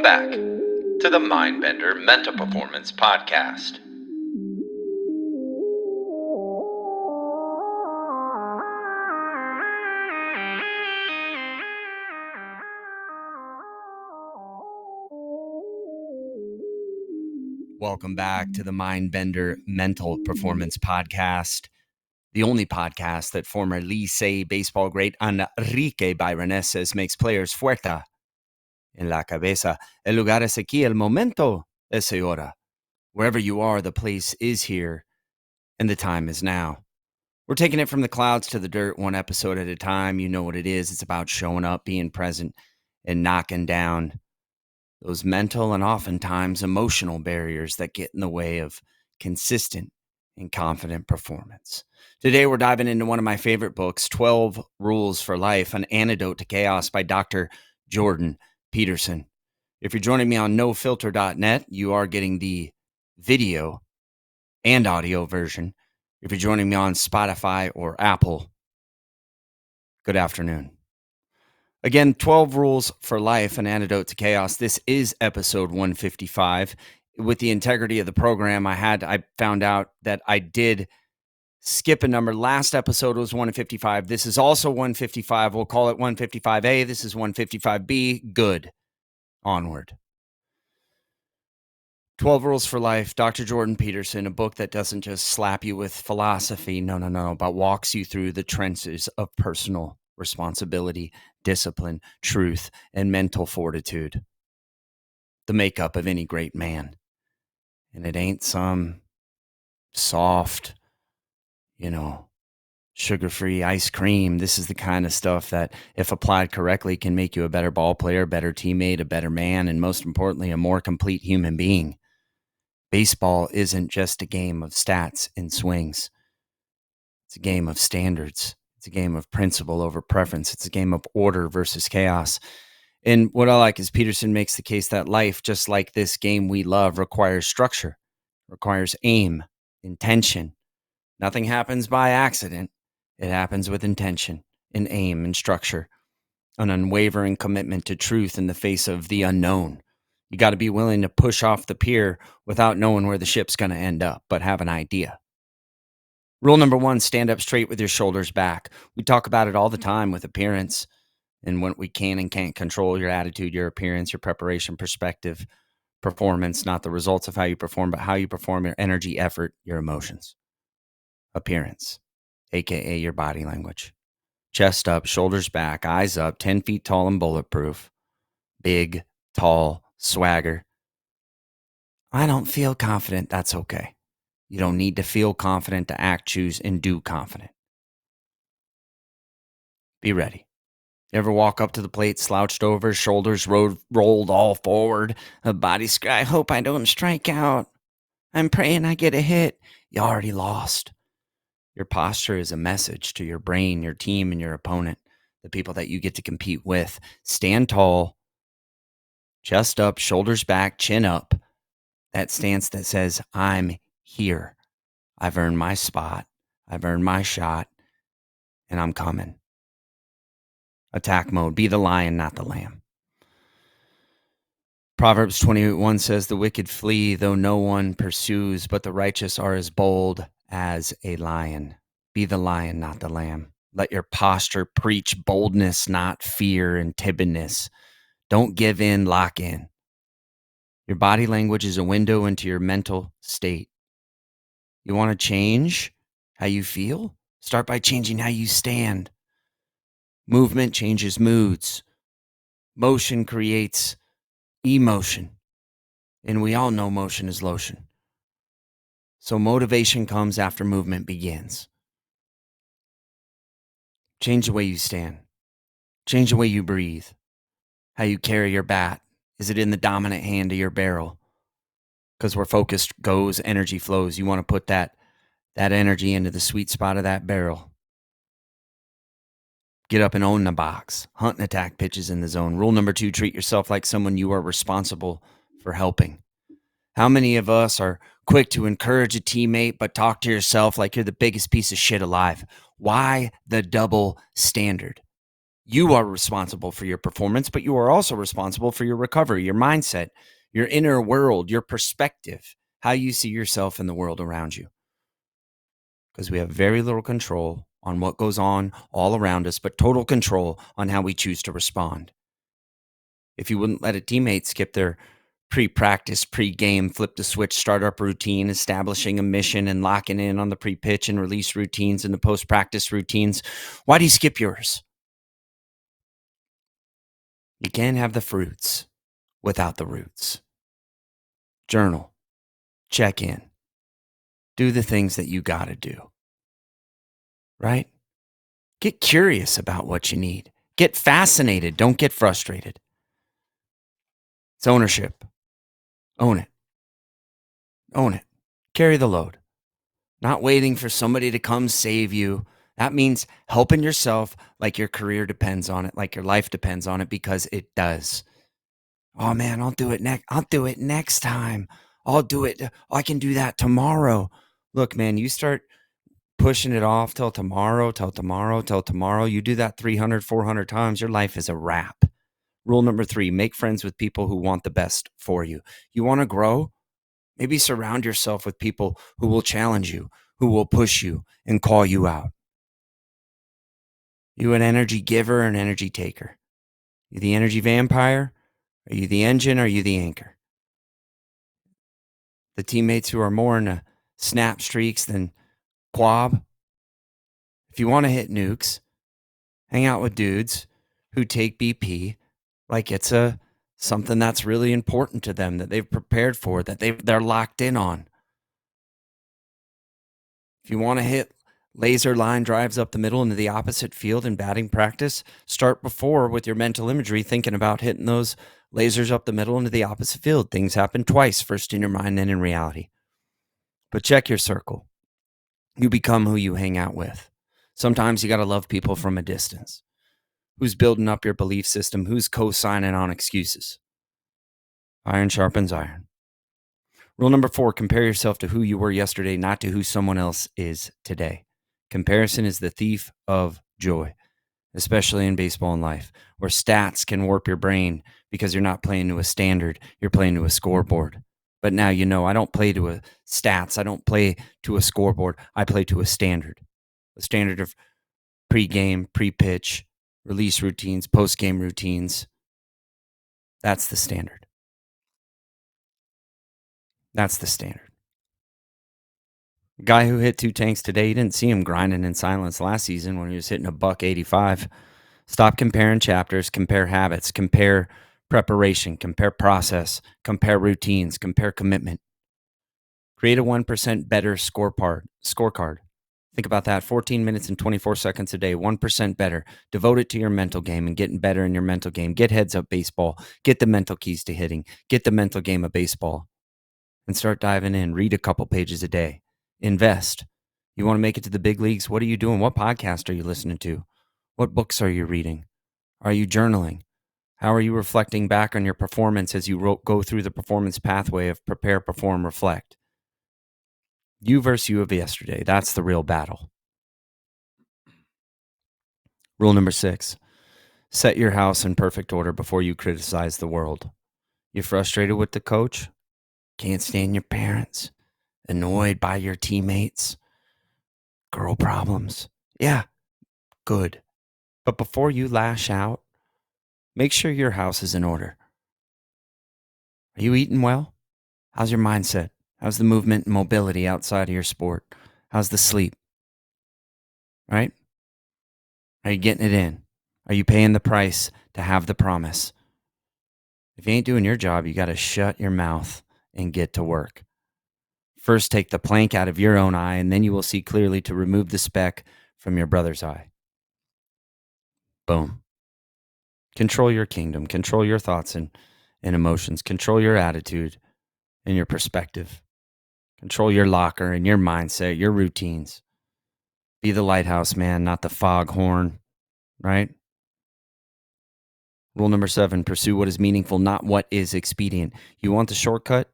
back to the Mindbender Mental Performance Podcast. Welcome back to the Mindbender Mental Performance Podcast, the only podcast that former Licey baseball great Enrique Byroneses makes players fuerte en la cabeza. El lugar es aquí, el momento es ahora. Wherever you are, the place is here, and the time is now. We're taking it from the clouds to the dirt, one episode at a time. You know what it is. It's about showing up, being present, and knocking down those mental and oftentimes emotional barriers that get in the way of consistent and confident performance. Today, we're diving into one of my favorite books, 12 Rules for Life, An Antidote to Chaos by Dr. Jordan Peterson. If you're joining me on nofilter.net, you are getting the video and audio version. If you're joining me on Spotify or Apple, good afternoon. Again, 12 Rules for Life, An Antidote to Chaos. This is episode 155. With the integrity of the program, I found out that I did skip a number. Last episode was 155. This is also 155. We'll call it 155A. This is 155B. Good. Onward. 12 Rules for Life, Dr. Jordan Peterson, a book that doesn't just slap you with philosophy, no, but walks you through the trenches of personal responsibility, discipline, truth, and mental fortitude. The makeup of any great man. And it ain't some soft, sugar-free ice cream. This is the kind of stuff that, if applied correctly, can make you a better ball player, better teammate, a better man, and most importantly, a more complete human being. Baseball isn't just a game of stats and swings. It's a game of standards. It's a game of principle over preference. It's a game of order versus chaos. And what I like is Peterson makes the case that life, just like this game we love, requires structure, requires aim, intention. Nothing happens by accident. It happens with intention and aim and structure. An unwavering commitment to truth in the face of the unknown. You got to be willing to push off the pier without knowing where the ship's going to end up, but have an idea. Rule number 1, stand up straight with your shoulders back. We talk about it all the time with appearance and what we can and can't control: your attitude, your appearance, your preparation, perspective, performance, not the results of how you perform, but how you perform, your energy, effort, your emotions. Appearance, aka your body language. Chest up, shoulders back, eyes up, 10 feet tall and bulletproof. Big, tall, swagger. I don't feel confident. That's okay. You don't need to feel confident to act, choose, and do confident. Be ready. You ever walk up to the plate, slouched over, shoulders rolled all forward, a body I hope I don't strike out. I'm praying I get a hit. You already lost. Your posture is a message to your brain, your team, and your opponent, the people that you get to compete with. Stand tall, chest up, shoulders back, chin up. That stance that says, I'm here. I've earned my spot. I've earned my shot, and I'm coming. Attack mode. Be the lion, not the lamb. Proverbs 28:1 says, the wicked flee, though no one pursues, but the righteous are as bold as a lion. Be the lion, not the lamb. Let your posture preach boldness, not fear and timidness. Don't give in, lock in. Your body language is a window into your mental state. You want to change how you feel? Start by changing how you stand. Movement changes moods. Motion creates emotion. And we all know motion is lotion. So motivation comes after movement begins. Change the way you stand. Change the way you breathe. How you carry your bat. Is it in the dominant hand of your barrel? Because where focus goes, energy flows. You want to put that energy into the sweet spot of that barrel. Get up and own the box. Hunt and attack pitches in the zone. Rule number 2, treat yourself like someone you are responsible for helping. How many of us are quick to encourage a teammate, but talk to yourself like you're the biggest piece of shit alive? Why the double standard? You are responsible for your performance, but you are also responsible for your recovery, your mindset, your inner world, your perspective, how you see yourself in the world around you. Because we have very little control on what goes on all around us, but total control on how we choose to respond. If you wouldn't let a teammate skip their pre-practice, pre-game, flip the switch, startup routine, establishing a mission and locking in on the pre-pitch and release routines and the post-practice routines, why do you skip yours? You can't have the fruits without the roots. Journal, check in, do the things that you got to do, right? Get curious about what you need. Get fascinated. Don't get frustrated. It's ownership. Own it. Own it. Carry the load. Not waiting for somebody to come save you. That means helping yourself like your career depends on it, like your life depends on it, because it does. Oh man, I'll do it next time. I'll do it. I can do that tomorrow. Look, man, you start pushing it off till tomorrow, till tomorrow, till tomorrow. You do that 300, 400 times, your life is a wrap. Rule number 3, make friends with people who want the best for you. You want to grow? Maybe surround yourself with people who will challenge you, who will push you and call you out. You an energy giver or an energy taker? You the energy vampire? Are you the engine or are you the anchor? The teammates who are more into snap streaks than quab? If you want to hit nukes, hang out with dudes who take BP like it's something that's really important to them, that they've prepared for, that they're locked in on. If you want to hit laser line drives up the middle into the opposite field in batting practice, start before with your mental imagery thinking about hitting those lasers up the middle into the opposite field. Things happen twice, first in your mind, then in reality. But check your circle. You become who you hang out with. Sometimes you got to love people from a distance. Who's building up your belief system? Who's co-signing on excuses? Iron sharpens iron. Rule number 4, compare yourself to who you were yesterday, not to who someone else is today. Comparison is the thief of joy, especially in baseball and life, where stats can warp your brain because you're not playing to a standard, you're playing to a scoreboard. But now you know I don't play to a stats, I don't play to a scoreboard, I play to a standard of pre-game, pre-pitch, release routines, post-game routines. That's the standard. That's the standard. Guy who hit 2 tanks today, you didn't see him grinding in silence last season when he was hitting a $185. Stop comparing chapters, compare habits, compare preparation, compare process, compare routines, compare commitment. Create a 1% better scorecard. Think about that. 14 minutes and 24 seconds a day, 1% better. Devote it to your mental game and getting better in your mental game. Get heads up baseball. Get the mental keys to hitting. Get the mental game of baseball and start diving in. Read a couple pages a day. Invest. You want to make it to the big leagues? What are you doing? What podcast are you listening to? What books are you reading? Are you journaling? How are you reflecting back on your performance as you go through the performance pathway of prepare, perform, reflect? You versus you of yesterday. That's the real battle. Rule number 6, set your house in perfect order before you criticize the world. You frustrated with the coach? Can't stand your parents? Annoyed by your teammates? Girl problems? Yeah, good. But before you lash out, make sure your house is in order. Are you eating well? How's your mindset? How's the movement and mobility outside of your sport? How's the sleep? Right? Are you getting it in? Are you paying the price to have the promise? If you ain't doing your job, you got to shut your mouth and get to work. First, take the plank out of your own eye, and then you will see clearly to remove the speck from your brother's eye. Boom. Control your kingdom. Control your thoughts and emotions. Control your attitude and your perspective. Control your locker and your mindset, your routines. Be the lighthouse, man, not the foghorn, right? Rule number 7, pursue what is meaningful, not what is expedient. You want the shortcut?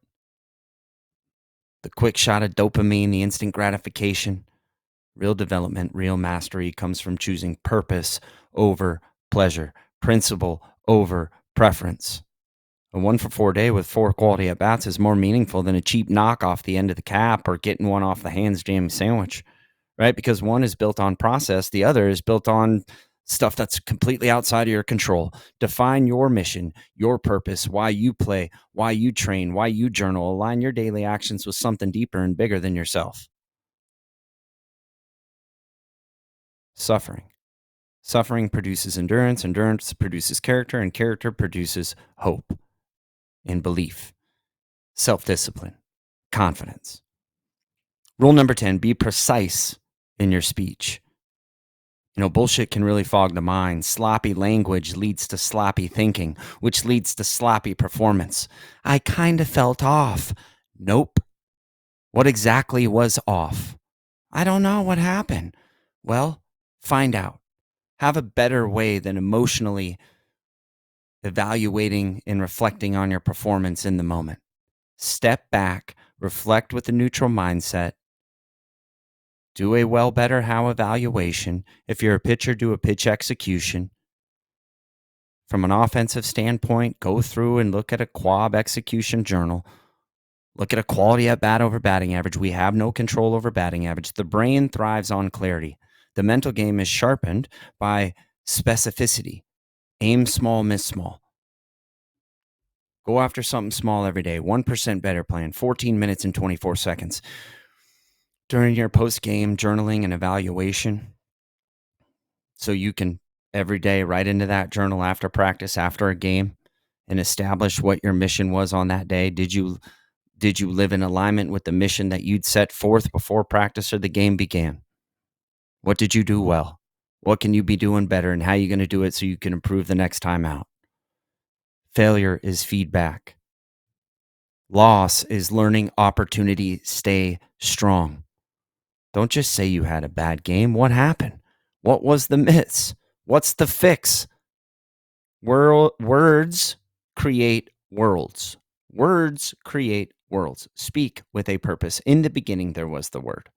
The quick shot of dopamine, the instant gratification. Real development, real mastery comes from choosing purpose over pleasure, principle over preference. A 1 for 4 day with 4 quality at bats is more meaningful than a cheap knock off the end of the cap or getting one off the hands jam sandwich, right? Because one is built on process, the other is built on stuff that's completely outside of your control. Define your mission, your purpose, why you play, why you train, why you journal. Align your daily actions with something deeper and bigger than yourself. Suffering. Suffering produces endurance, endurance produces character, and character produces hope and belief, self-discipline, confidence. Rule number 10, be precise in your speech. Bullshit can really fog the mind. Sloppy language leads to sloppy thinking, which leads to sloppy performance. I kind of felt off. Nope. What exactly was off? I don't know what happened. Well, find out. Have a better way than emotionally evaluating and reflecting on your performance in the moment. Step back, reflect with a neutral mindset. Do a well, better, how evaluation. If you're a pitcher, do a pitch execution. From an offensive standpoint, go through and look at a quab execution journal. Look at a quality at bat over batting average. We have no control over batting average. The brain thrives on clarity. The mental game is sharpened by specificity. Aim small, miss small. Go after something small every day. 1% better plan, 14 minutes and 24 seconds. During your post-game journaling and evaluation, so you can every day write into that journal after practice, after a game, and establish what your mission was on that day. Did you live in alignment with the mission that you'd set forth before practice or the game began? What did you do well? What can you be doing better, and how are you going to do it so you can improve the next time out? Failure is feedback. Loss is learning opportunity. Stay strong. Don't just say you had a bad game. What happened? What was the miss? What's the fix? Words create worlds. Words create worlds. Speak with a purpose. In the beginning, there was the word.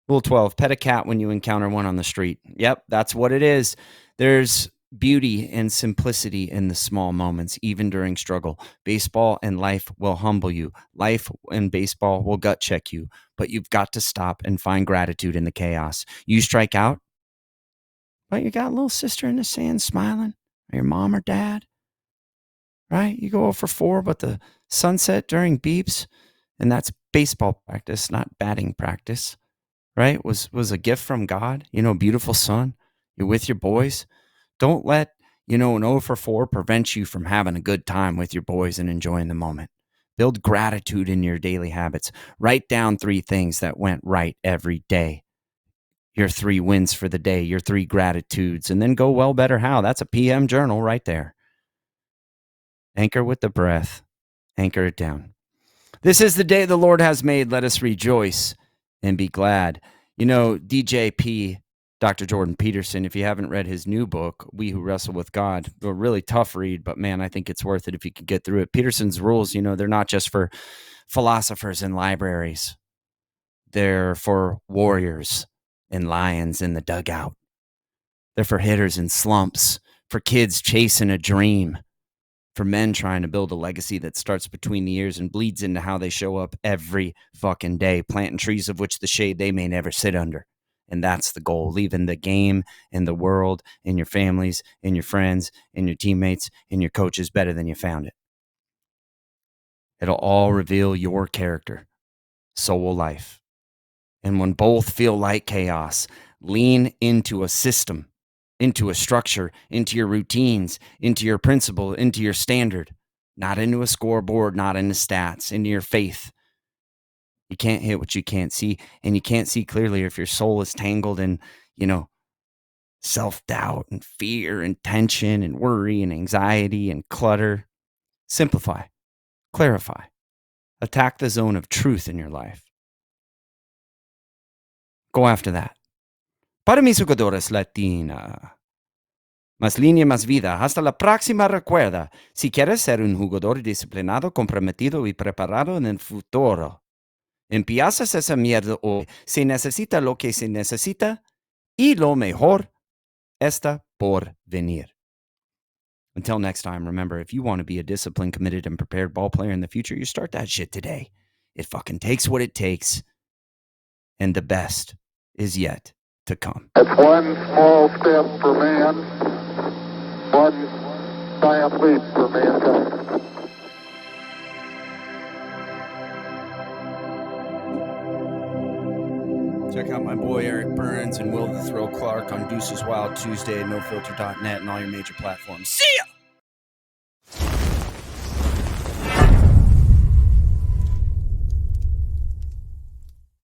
Rule 12, pet a cat when you encounter one on the street. Yep, that's what it is. There's beauty and simplicity in the small moments, even during struggle. Baseball and life will humble you. Life and baseball will gut check you, but you've got to stop and find gratitude in the chaos. You strike out, but you got a little sister in the sand smiling, or your mom or dad, right? You go 0 for 4, but the sunset during beeps, and that's baseball practice, not batting practice, right? Was a gift from God, beautiful son. You're with your boys. Don't let, an 0 for 4 prevent you from having a good time with your boys and enjoying the moment. Build gratitude in your daily habits. Write down 3 things that went right every day. Your 3 wins for the day, your 3 gratitudes, and then go well, better, how. That's a PM journal right there. Anchor with the breath. Anchor it down. This is the day the Lord has made. Let us rejoice and be glad. DJP, Dr. Jordan Peterson, if you haven't read his new book, We Who Wrestle with God, a really tough read, but man, I think it's worth it if you can get through it. Peterson's rules, they're not just for philosophers in libraries. They're for warriors and lions in the dugout. They're for hitters in slumps, for kids chasing a dream, for men trying to build a legacy that starts between the ears and bleeds into how they show up every fucking day, planting trees of which the shade they may never sit under. And that's the goal, leaving the game and the world and your families and your friends and your teammates and your coaches better than you found it. It'll all reveal your character. So will life. And when both feel like chaos, lean into a system, into a structure, into your routines, into your principle, into your standard, not into a scoreboard, not into stats, into your faith. You can't hit what you can't see, and you can't see clearly if your soul is tangled in, self-doubt and fear and tension and worry and anxiety and clutter. Simplify, clarify, attack the zone of truth in your life. Go after that. Para mis jugadores latina. Más línea, más vida. Hasta la próxima. Recuerda, si quieres ser un jugador disciplinado, comprometido y preparado en el futuro, empiezas esa mierda hoy. Se necesita lo que se necesita y lo mejor está por venir. Until next time, remember, if you want to be a disciplined, committed, and prepared ball player in the future, you start that shit today. It fucking takes what it takes, and the best is yet to come. It's one small step for man, one giant leap for mankind. Check out my boy Eric Burns and Will the Thrill Clark on Deuces Wild Tuesday at nofilter.net and all your major platforms. See ya!